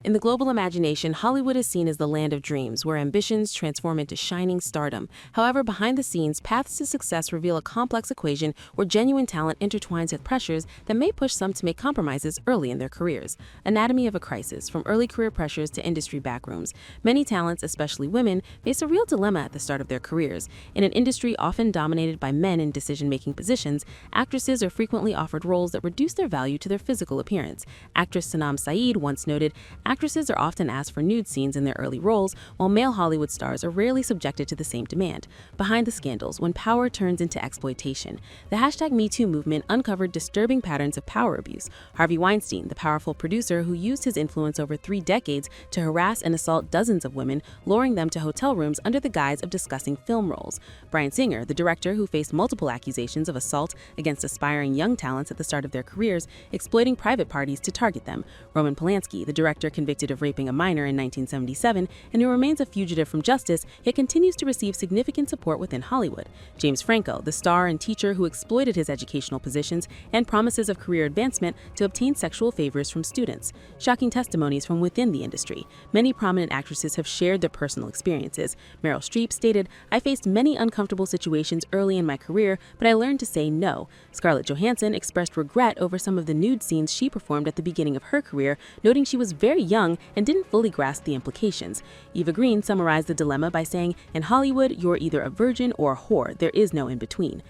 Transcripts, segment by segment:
In the global imagination, Hollywood is seen as the land of dreams, where ambitions transform into shining stardom. However, behind the scenes, paths to success reveal a complex equation where genuine talent intertwines with pressures that may push some to make compromises early in their careers. Anatomy of a crisis, from early career pressures to industry backrooms. Many talents, especially women, face a real dilemma at the start of their careers. In an industry often dominated by men in decision-making positions, actresses are frequently offered roles that reduce their value to their physical appearance. Actress Sanam Saeed once noted, actresses are often asked for nude scenes in their early roles, while male Hollywood stars are rarely subjected to the same demand. Behind the scandals, when power turns into exploitation. The #MeToo movement uncovered disturbing patterns of power abuse. Harvey Weinstein, the powerful producer who used his influence over 3 decades to harass and assault dozens of women, luring them to hotel rooms under the guise of discussing film roles. Bryan Singer, the director who faced multiple accusations of assault against aspiring young talents at the start of their careers, exploiting private parties to target them. Roman Polanski, the director convicted of raping a minor in 1977 and who remains a fugitive from justice, yet continues to receive significant support within Hollywood. James Franco, the star and teacher who exploited his educational positions and promises of career advancement to obtain sexual favors from students. Shocking testimonies from within the industry. Many prominent actresses have shared their personal experiences. Meryl Streep stated, "I faced many uncomfortable situations early in my career, but I learned to say no." Scarlett Johansson expressed regret over some of the nude scenes she performed at the beginning of her career, noting she was very young and didn't fully grasp the implications. Eva Green summarized the dilemma by saying, "In Hollywood, you're either a virgin or a whore. There is no in between."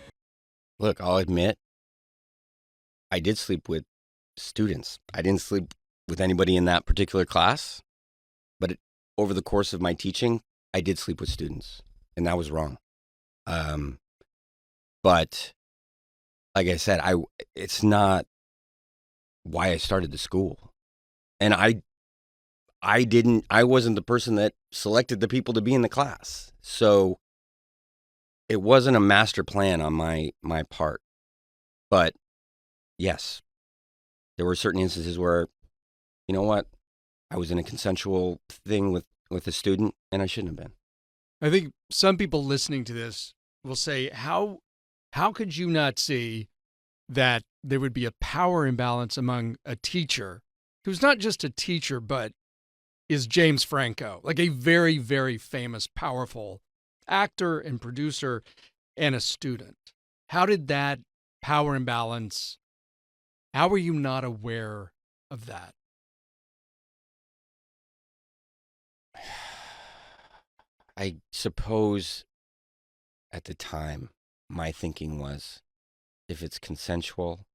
Look, I'll admit, I did sleep with students. I didn't sleep with anybody in that particular class, but over the course of my teaching, I did sleep with students, and that was wrong. But like I said, it's not why I started the school. And I wasn't the person that selected the people to be in the class. So it wasn't a master plan on my part. But yes, there were certain instances where, you know what, I was in a consensual thing with a student and I shouldn't have been. I think some people listening to this will say, how could you not see that there would be a power imbalance among a teacher who's not just a teacher, but is James Franco, like a very, very famous, powerful actor and producer, and a student? How did that power imbalance, how were you not aware of that? I suppose at the time, my thinking was, if it's consensual,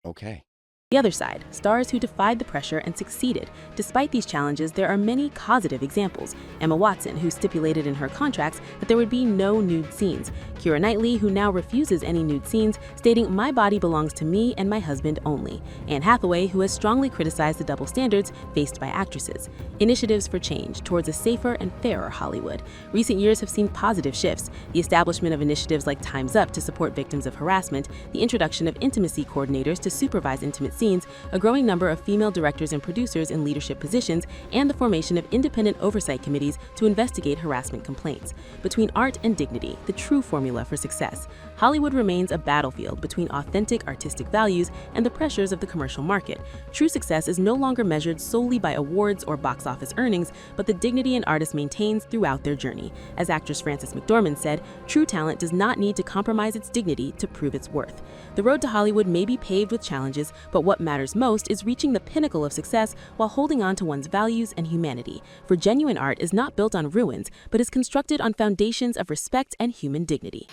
okay. The other side, stars who defied the pressure and succeeded. Despite these challenges, there are many causative examples. Emma Watson, who stipulated in her contracts that there would be no nude scenes. Keira Knightley, who now refuses any nude scenes, stating, "My body belongs to me and my husband only." Anne Hathaway, who has strongly criticized the double standards faced by actresses. Initiatives for change towards a safer and fairer Hollywood. Recent years have seen positive shifts. The establishment of initiatives like Time's Up to support victims of harassment, the introduction of intimacy coordinators to supervise intimate scenes, a growing number of female directors and producers in leadership positions, and the formation of independent oversight committees to investigate harassment complaints. Between art and dignity, the true formula for success, Hollywood remains a battlefield between authentic artistic values and the pressures of the commercial market. True success is no longer measured solely by awards or box office earnings, but the dignity an artist maintains throughout their journey. As actress Frances McDormand said, "True talent does not need to compromise its dignity to prove its worth." The road to Hollywood may be paved with challenges, but what matters most is reaching the pinnacle of success while holding on to one's values and humanity. For genuine art is not built on ruins, but is constructed on foundations of respect and human dignity.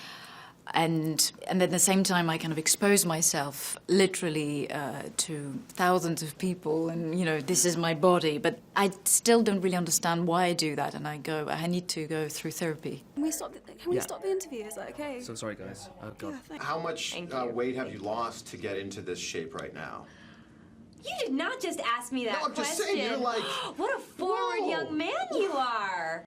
And at the same time, I kind of expose myself literally to thousands of people, and this is my body. But I still don't really understand why I do that, and I need to go through therapy. Can we stop the interview? Is that okay? So sorry, guys. Yeah, How much weight have you lost to get into this shape right now? You did not just ask me that No, I'm just question. saying, you're like... What a forward young man you are.